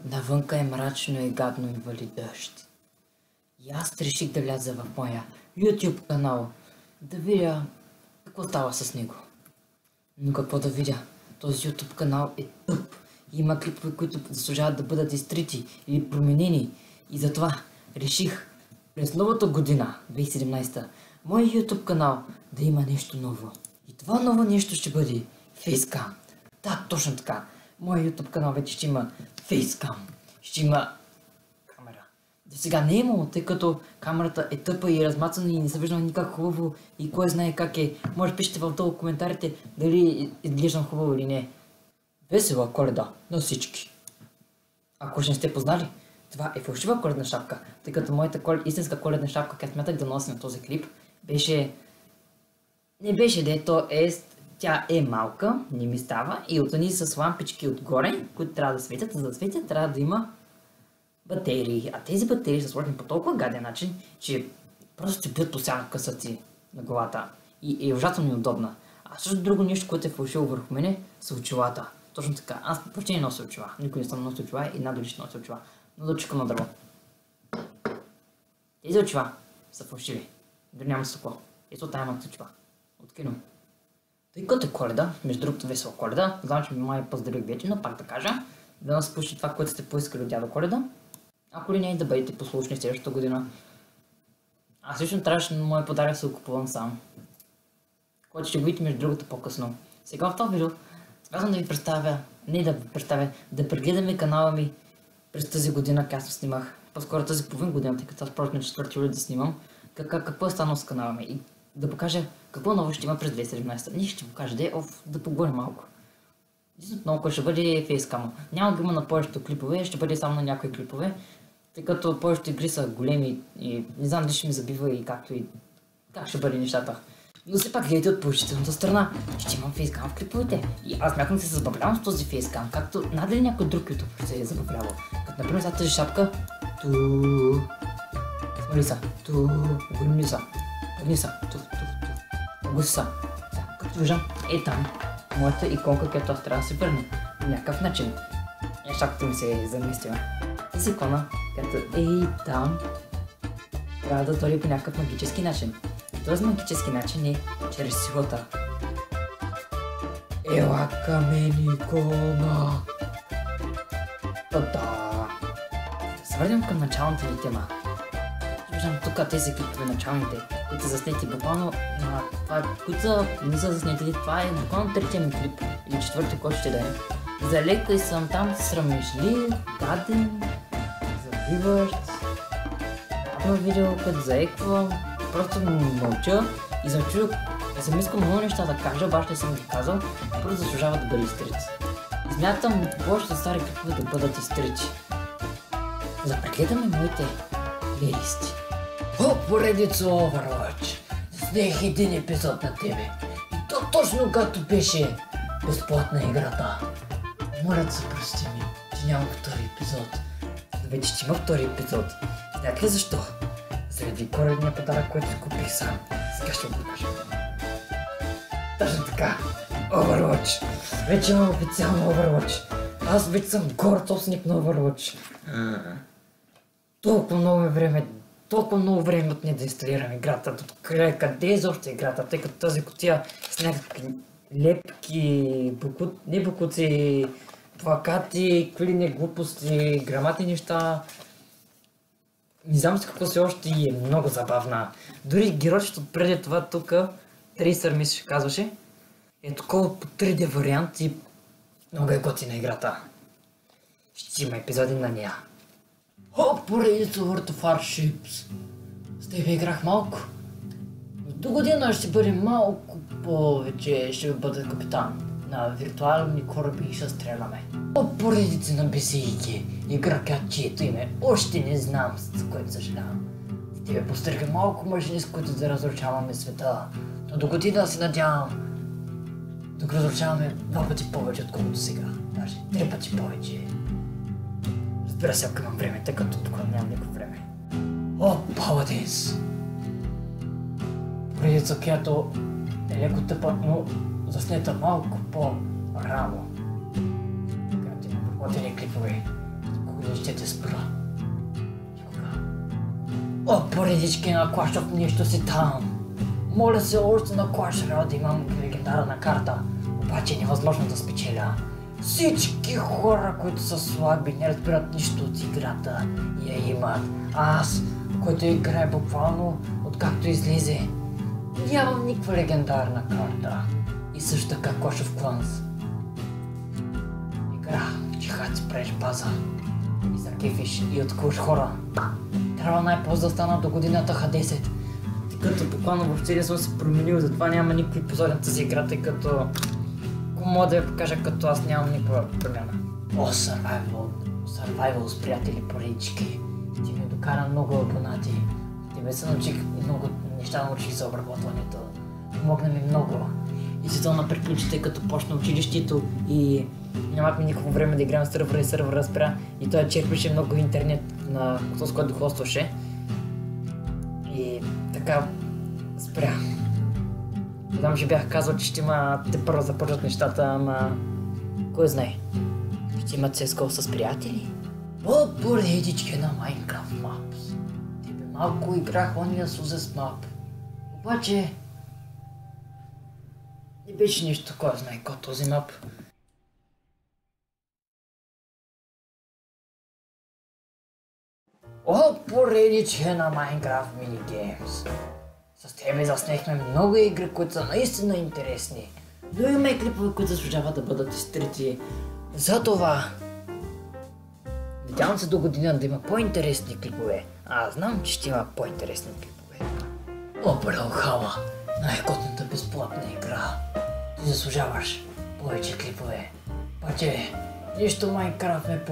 Навънка е мрачно и гадно и вали дъжд. И аз реших да вляза в моя YouTube канал, да видя какво става с него. Но какво да видя? Този YouTube канал е тъп. Има клипове, които заслужават да бъдат изтрити или променени. И затова реших през новата година, 2017, мой YouTube канал да има нещо ново. И това ново нещо ще бъде Facecam. Да, точно така. Моят YouTube канал вече ще има Facecam. Ще има камера. До сега не е имало, тъй като камерата е тъпа и размацана и не се вижда никак хубаво и кой знае как е. Може пишете в долу коментарите дали изглеждам хубаво или не. Весела Коледа на всички. Ако ще не сте познали, това е фалшива коледна шапка, тъй като моята истинска коледна шапка, която смятах да нося на този клип, не беше дето тя е малка, не ми става и отвъни с лампички отгоре, които трябва да светят. За да светят трябва да има батерии, а тези батерии са сложени по толкова гаден начин, че просто ти бият по всяка късъци на главата и е ужасно неудобна. А също друго нещо, което е фалшиво върху мене, са очилата. Точно така, аз почти не нося очила, никой не съм нося очила и надали ще нося очила, но да чекам на дърво. Тези очила са фалшиви, дори няма стъкло. Ето тая имат очила от кино. Тъй като е Коледа, между другото весела Коледа, знам, че ми май поздравих вече, но пак да кажа, да нас слушате това, което сте поискали от дядо Коледа. Ако ли не, да бъдете послушни следващата година. Аз лично трябваше на моя подарък се купувам сам, който ще го видите между другото по-късно. Сега в това видео казвам да ви представя, да прегледаме канала ми през тази година, както снимах. По-скоро тази половин година, тъй като аз просто на 4 юли да снимам. Какво е станало с канала ми и да покажа какво ново ще има през 2017. Ние ще покажа да поговорим малко. Единственото ново ще бъде фейскама. Няма да има на повечето клипове, ще бъде само на някои клипове, тъй като повечето игри са големи и не знам дали ще ми забива и както и как ще бъде нещата. Но все пак гледайте от положителната страна. Ще имам фейскам в клиповете. И аз мятам да се забавлявам с този фейскам, както надали някой друг ютубър се е забавлявал. Като например за тази шапка. Смали са. Огромни са. Огни са. Огни са. Като виждам, е там моята иконка, която аз трябва да се върне. По някакъв начин. Шапката ми се е заместила. Тази икона, като е там, трябва да дойде по някакъв магически начин. Този магически начин е чрез силата. Ела към мен, икона! Та-да! Да се върнем към началната ни тема. Виждам тук тези клипове началните, които са заснети буквално, които не са заснети, това е буквално третия ми клип, или четвърти, който ще да е. За леко и съм там срамежлив, гаден, забиващ. Това видео, като заеквам, просто мълча и съм искал много неща да кажа, обаче не съм ги казал, просто заслужава да бъде изтрит. И смятам повечето стари клипове да бъдат изтрити. За да прегледаме моите плейлисти. Поредица Overwatch. Заснех един епизод на тебе. И то точно като беше безплатна играта. Моля да се прости ми, че няма втори епизод. Вече ще има втори епизод. Знаете ли защо? Заради коледния подарък, който си купих сам. Сега ще го покажа. Точно така. Overwatch. Вече имам официално Overwatch. Аз вече съм горд собственик на Overwatch. Толкова много време отне да инсталирам играта. Къде е изобщо играта? Тъй като тази кутия с някакви лепки, не букуци, плакати, клини глупости, грамати неща. Не знам с какво си още и е много забавна. Дори геройчето преди това тук, Трейсър ми се казваше, е такова по 3D вариант и много е готина играта. Ще има епизоди на нея. Поредица World of Warships. С тебе играх малко. До година ще бъде малко повече, ще бъда капитан на виртуални кораби и ще стреляме. Поредица на BCG, игра чието име още не знам, с което съжалявам. С тебе постърга малко мъжни, с които да разрушаваме света. Но до година се надявам да го разрушаваме 2 пъти повече, отколкото сега. Даже 3 пъти повече. Разбира се, ако имам време, тъй като тук нямам никакво време. Paladins! Поредица, която е леко тъпа, но заснета малко по-рано. Която има подготвени клипове, О, поредички на Clash of нещо си там. Моля се още на Clash Royale да имам легендарна карта, обаче е невъзможно да спечеля. Всички хора, които са слаби, не разбират нищо от играта и я имат. Аз, който играе буквално откакто излезе, нямам никаква легендарна карта. И също така Clash of Clans. Игра, в чихат си правиш база и закефиш и откуваш хора. Трябва най-после да стана до годината Х10. Тъй като буквално въобще не съм се променил, затова няма никакви епизоди на тази игра, тъй като... Ако мога да я покажа, като аз нямам никаква промяна. О, Survival с приятели, поредички. Ти ми докара много абонати. Тебе се научих много неща, научих за обработването. Помогна ми много. И сезона приключи, тъй като почна училището и нямахме никакво време да играем сървъра и сървъра спря. И той черпеше много интернет, с който хостваше. И така спря. Знам, че бях казал, че ще има те първо започват нещата, ама... Кой знае? Ще имат CSGO с приятели? О, поредички на Minecraft Maps. Тебе малко играх ония Suzes Map. Обаче... не беше нищо, кой знае кой този мап. О, поредички на Minecraft Minigames. С тебе заснехме много игри, които са наистина интересни. Но имаме клипове, които заслужават да бъдат изтрити. Затова... надявам се до година да има по-интересни клипове. Аз знам, че ще има по-интересни клипове. О, Бrawlhalla, най-готната безплатна игра. Ти заслужаваш повече клипове. Обаче, нищо Майнкрафт ме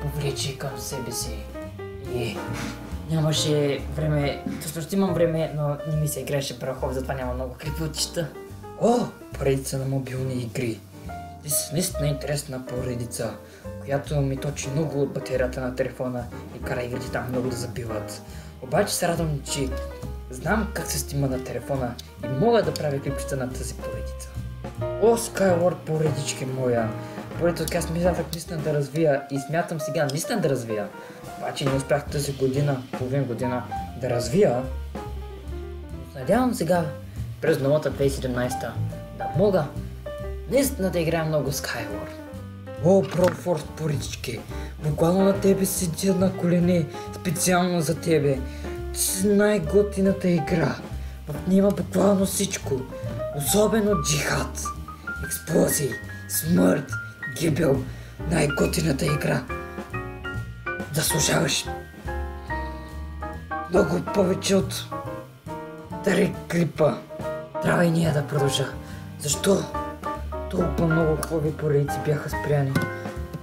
повлече към себе си. И... нямаше време, всъщност имам време, но не ми се играеше Brawlhalla, затова няма много клипове от чета. О, поредица на мобилни игри. Те са наистина интересна поредица, която ми точи много от батерията на телефона и кара игрите там много да забиват. Обаче се радвам, че знам как се стима на телефона и мога да правя клипчета на тази поредица. О, Skyward поредички моя! Поредица, аз смятах наистина да развия и смятам сега наистина да развия. Обаче не успях тази година, половин година да развия. Надявам сега през новата 2017 да мога наистина да играя много Skyward. О, Broforce поредички! Буквално на тебе седя на колене, специално за тебе. Ти си най-готината игра. В нея има буквално всичко. Особено джихад, експлозии, смърт, гибел. Най-готината игра. Заслужаваш много повече от 3 клипа. Трябва и ние да продължа. Защо? Толкова много хубави поредици бяха спряни.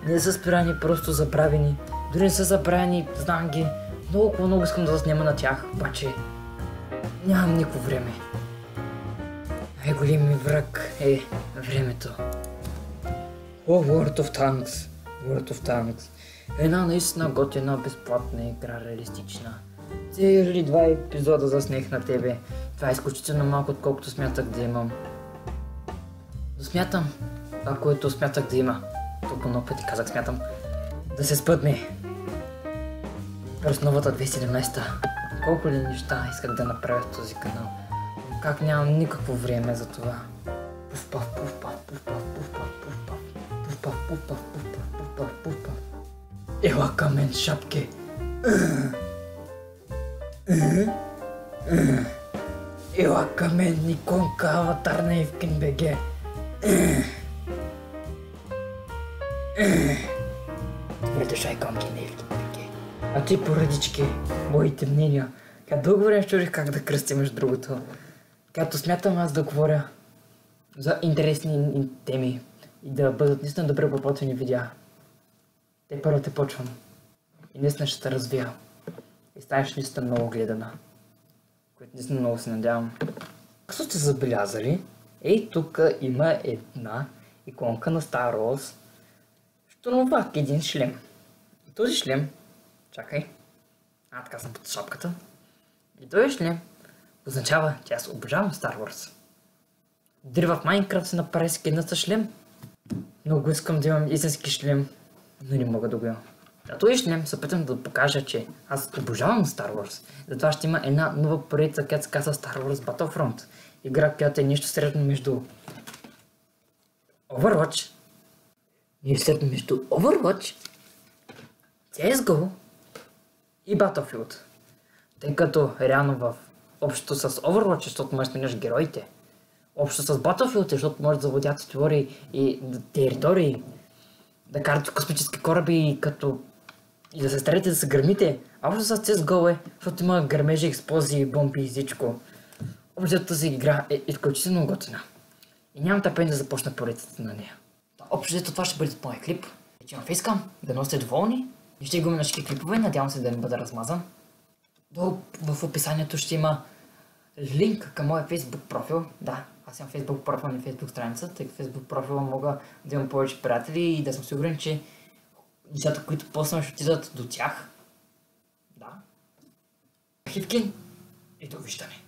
Не са спряни, просто забравени. Дори не са забравени, знам ги. Много искам да заснема на тях, обаче нямам никакво време. Най-големи враг е времето. О, World of Tanks. World of Tanks. Една наистина готина, безплатна игра, реалистична. Цели 2 епизода заснех на тебе. Това е изключително малко, отколкото смятах да имам. Но смятам, това, което смятах да има, толкова много пъти казах смятам, да се спътне. През новата 2017. Колко ли неща исках да направя в този канал. Но как нямам никакво време за това. Пуф-паф, пуф-паф, пуф-паф, пуф-паф, пуф-паф, пуф-паф, пуф-паф, пуф-паф, пуф-паф, пуф-паф. Ела към мен, шапки! Ела към мен, Никонка, аватар на Евкин БГ! Добре дошай, конки на Евкин БГ! А ти, поредички, моите мнения. Дълго време чудих как да кръстя между другото. Като смятам аз да говоря за интересни теми и да бъдат наистина добре подготвени видеа. Те първо те почвам. И наистина ще се развия. И станеш наистина много гледана. Което наистина много се надявам. Както сте забелязали, ей тук има една иконка на Star Wars. Штурмовак, един шлем. И този шлем, чакай, така съм под шапката. И този шлем означава, че аз обожавам Star Wars. Дори в Minecraft се направи скинът с шлем. Много искам да имам истински шлем, но не мога да го имам. Зато и ще се опитам да покажа, че аз обожавам Star Wars. Затова ще има една нова поредица, която се казва Star Wars Battlefront. Игра, която е нещо средно между Overwatch, CSGO и Battlefield. Тъй като реално в общото с Overwatch, защото можеш да сменяш героите. Общо с Battlefield, защото можеш да завладят теории и територии, да карате космически кораби и да се старите да се гърмите. А общо с CSGO защото има гърмежи, експлозии, бомби и всичко. Общо тази игра е изключително готина. И нямам търпение да започна поредицата на нея. Общо това ще бъде моят клип. Вече имам фейскам, да сте доволни. И ще го на всички клипове, надявам се да не бъда размазан. Долу в описанието ще има линк към моя Facebook профил. Да, аз имам Facebook профил на Facebook страница, тъй като Facebook профила мога да имам повече приятели и да съм сигурен, че нещата, които поснам, ще отидат до тях. Да. Хивкин и довиждане.